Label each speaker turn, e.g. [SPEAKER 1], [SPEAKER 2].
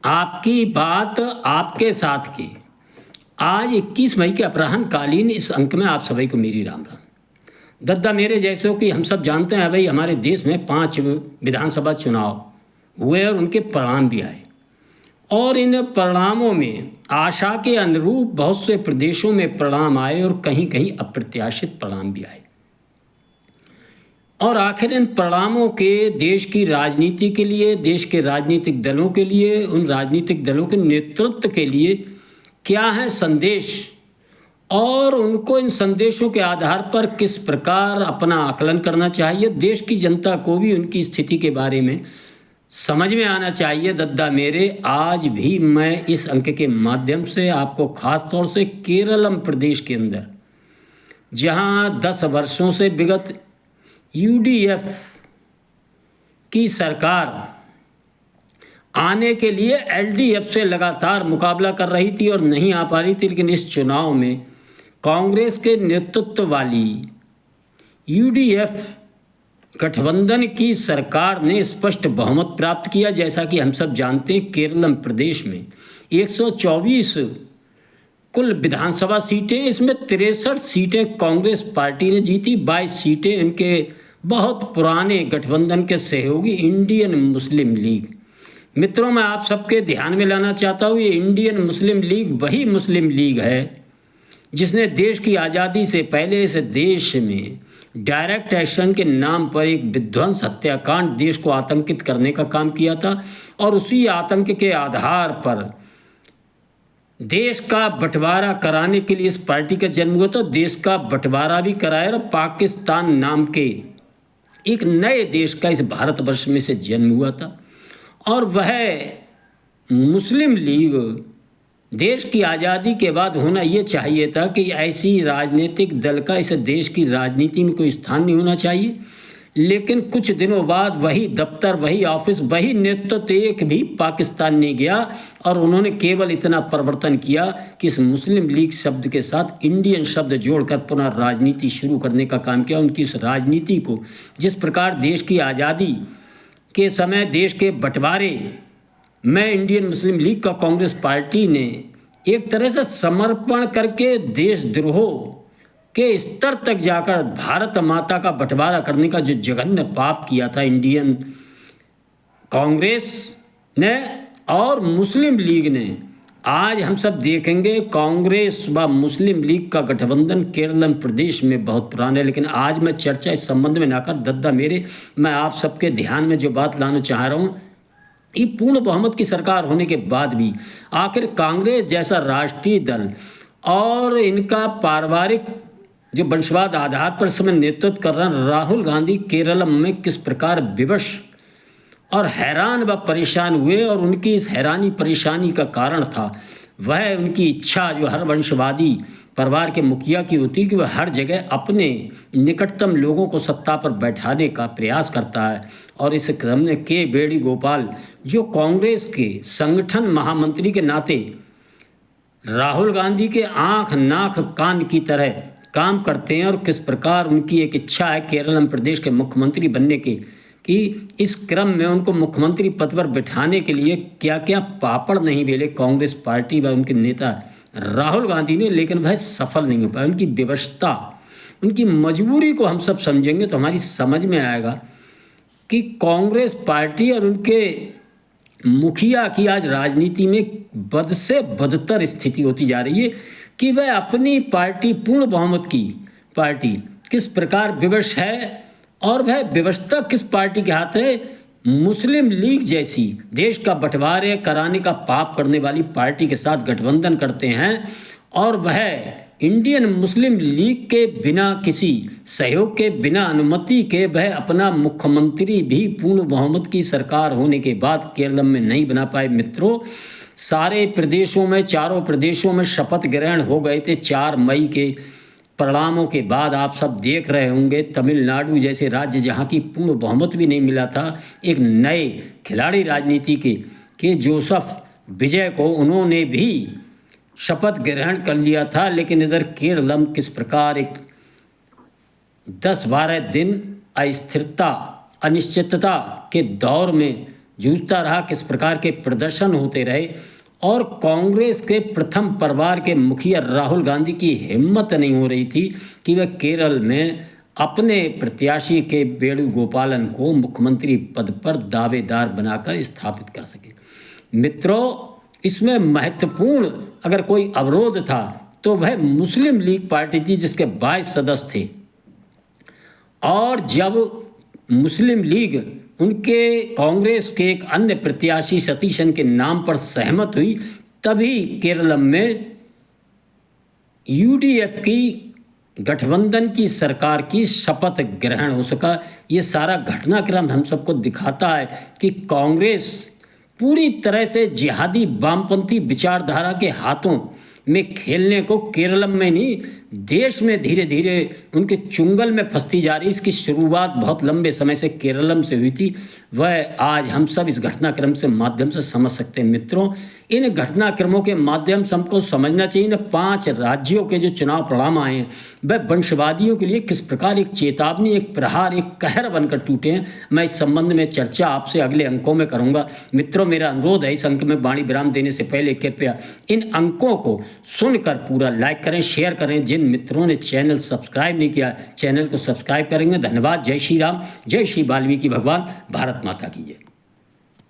[SPEAKER 1] आपकी बात आपके साथ की। आज 21 मई के अपराह्नकालीन इस अंक में आप सभी को मेरी राम राम। दद्दा मेरे जैसों की हम सब जानते हैं भाई, हमारे देश में 5 विधानसभा चुनाव हुए और उनके परिणाम भी आए, और इन परिणामों में आशा के अनुरूप बहुत से प्रदेशों में परिणाम आए और कहीं कहीं अप्रत्याशित परिणाम भी आए। और आखिर इन परिणामों के देश की राजनीति के लिए, देश के राजनीतिक दलों के लिए, उन राजनीतिक दलों के नेतृत्व के लिए क्या है संदेश, और उनको इन संदेशों के आधार पर किस प्रकार अपना आकलन करना चाहिए। देश की जनता को भी उनकी स्थिति के बारे में समझ में आना चाहिए। दद्दा मेरे, आज भी मैं इस अंक के माध्यम से आपको खास तौर से केरलम प्रदेश के अंदर, जहां 10 वर्षों से विगत यूडीएफ की सरकार आने के लिए एलडीएफ से लगातार मुकाबला कर रही थी और नहीं आ पा रही थी, लेकिन इस चुनाव में कांग्रेस के नेतृत्व वाली यूडीएफ गठबंधन की सरकार ने स्पष्ट बहुमत प्राप्त किया। जैसा कि हम सब जानते हैं, केरलम प्रदेश में 124 कुल विधानसभा सीटें, इसमें 63 सीटें कांग्रेस पार्टी ने जीती, 22 सीटें इनके बहुत पुराने गठबंधन के सहयोगी इंडियन मुस्लिम लीग। मित्रों, मैं आप सबके ध्यान में लाना चाहता हूँ, ये इंडियन मुस्लिम लीग वही मुस्लिम लीग है जिसने देश की आज़ादी से पहले इस देश में डायरेक्ट एक्शन के नाम पर एक विध्वंस हत्याकांड, देश को आतंकित करने का काम किया था, और उसी आतंक के आधार पर देश का बंटवारा कराने के लिए इस पार्टी का जन्म हुआ। तो देश का बंटवारा भी कराया और पाकिस्तान नाम के एक नए देश का इस भारतवर्ष में से जन्म हुआ था। और वह मुस्लिम लीग देश की आज़ादी के बाद होना ये चाहिए था कि ऐसी राजनीतिक दल का इस देश की राजनीति में कोई स्थान नहीं होना चाहिए, लेकिन कुछ दिनों बाद वही दफ्तर, वही ऑफिस, वही नेतृत्व एक भी पाकिस्तान नहीं गया, और उन्होंने केवल इतना परिवर्तन किया कि इस मुस्लिम लीग शब्द के साथ इंडियन शब्द जोड़कर पुनः राजनीति शुरू करने का काम किया। उनकी इस राजनीति को, जिस प्रकार देश की आज़ादी के समय देश के बंटवारे में इंडियन मुस्लिम लीग का कांग्रेस पार्टी ने एक तरह से समर्पण करके देशद्रोह के स्तर तक जाकर भारत माता का बंटवारा करने का जो जघन्य पाप किया था इंडियन कांग्रेस ने और मुस्लिम लीग ने, आज हम सब देखेंगे कांग्रेस व मुस्लिम लीग का गठबंधन केरलम प्रदेश में बहुत पुराना है। लेकिन आज मैं चर्चा इस संबंध में ना कर, दद्दा मेरे, मैं आप सबके ध्यान में जो बात लाना चाह रहा हूँ, ये पूर्ण बहुमत की सरकार होने के बाद भी आखिर कांग्रेस जैसा राष्ट्रीय दल और इनका पारिवारिक जो वंशवाद आधार पर समय नेतृत्व कर रहा राहुल गांधी केरलम में किस प्रकार विवश और हैरान व परेशान हुए। और उनकी इस हैरानी परेशानी का कारण था वह उनकी इच्छा, जो हर वंशवादी परिवार के मुखिया की होती, कि वह हर जगह अपने निकटतम लोगों को सत्ता पर बैठाने का प्रयास करता है। और इस क्रम में के वेणुगोपाल, जो कांग्रेस के संगठन महामंत्री के नाते राहुल गांधी के आँख नाक कान की तरह काम करते हैं, और किस प्रकार उनकी एक इच्छा है केरलम प्रदेश के मुख्यमंत्री बनने की, कि इस क्रम में उनको मुख्यमंत्री पद पर बिठाने के लिए क्या क्या पापड़ नहीं बेले कांग्रेस पार्टी व उनके नेता राहुल गांधी ने, लेकिन वह सफल नहीं हो पाया। उनकी विवशता, उनकी मजबूरी को हम सब समझेंगे तो हमारी समझ में आएगा कि कांग्रेस पार्टी और उनके मुखिया की आज राजनीति में बद से बदतर स्थिति होती जा रही है, कि वह अपनी पार्टी, पूर्ण बहुमत की पार्टी, किस प्रकार विवश है, और वह विवशता किस पार्टी के हाथ है। मुस्लिम लीग जैसी देश का बंटवारे कराने का पाप करने वाली पार्टी के साथ गठबंधन करते हैं, और वह इंडियन मुस्लिम लीग के बिना, किसी सहयोग के बिना, अनुमति के वह अपना मुख्यमंत्री भी पूर्ण बहुमत की सरकार होने के बाद केरलम में नहीं बना पाए। मित्रों, सारे प्रदेशों में, चारों प्रदेशों में शपथ ग्रहण हो गए थे 4 मई के परिणामों के बाद। आप सब देख रहे होंगे तमिलनाडु जैसे राज्य, जहाँ की पूर्ण बहुमत भी नहीं मिला था, एक नए खिलाड़ी राजनीति के जोसेफ विजय को उन्होंने भी शपथ ग्रहण कर लिया था। लेकिन इधर केरलम किस प्रकार एक 10-12 दिन अस्थिरता, अनिश्चितता के दौर में जूझता रहा, किस प्रकार के प्रदर्शन होते रहे, और कांग्रेस के प्रथम परिवार के मुखिया राहुल गांधी की हिम्मत नहीं हो रही थी कि वह केरल में अपने प्रत्याशी के वेणुगोपालन को मुख्यमंत्री पद पर दावेदार बनाकर स्थापित कर सके। मित्रों, इसमें महत्वपूर्ण अगर कोई अवरोध था तो वह मुस्लिम लीग पार्टी थी, जिसके 22 सदस्य थे। और जब मुस्लिम लीग उनके कांग्रेस के एक अन्य प्रत्याशी सतीशन के नाम पर सहमत हुई, तभी केरल में यूडीएफ की गठबंधन की सरकार की शपथ ग्रहण हो सका। ये सारा घटनाक्रम हम सबको दिखाता है कि कांग्रेस पूरी तरह से जिहादी वामपंथी विचारधारा के हाथों में खेलने को केरल में नहीं, देश में धीरे धीरे उनके चुंगल में फंसती जा रही। इसकी शुरुआत बहुत लंबे समय से केरलम से हुई थी, वह आज हम सब इस घटनाक्रम से माध्यम से समझ सकते हैं। मित्रों, इन घटनाक्रमों के माध्यम से हमको समझना चाहिए न 5 राज्यों के जो चुनाव परिणाम आए हैं वह वंशवादियों के लिए किस प्रकार एक चेतावनी, एक प्रहार, एक कहर बनकर टूटे हैं। मैं इस संबंध में चर्चा आपसे अगले अंकों में करूंगा। मित्रों, मेरा अनुरोध है इस अंक में वाणी विराम देने से पहले कृपया इन अंकों को सुनकर पूरा लाइक करें, शेयर करें। जिन मित्रों ने चैनल सब्सक्राइब नहीं किया, चैनल को सब्सक्राइब करेंगे। धन्यवाद। जय श्री राम, जय श्री वाल्मीकि भगवान। भारत माता की जय।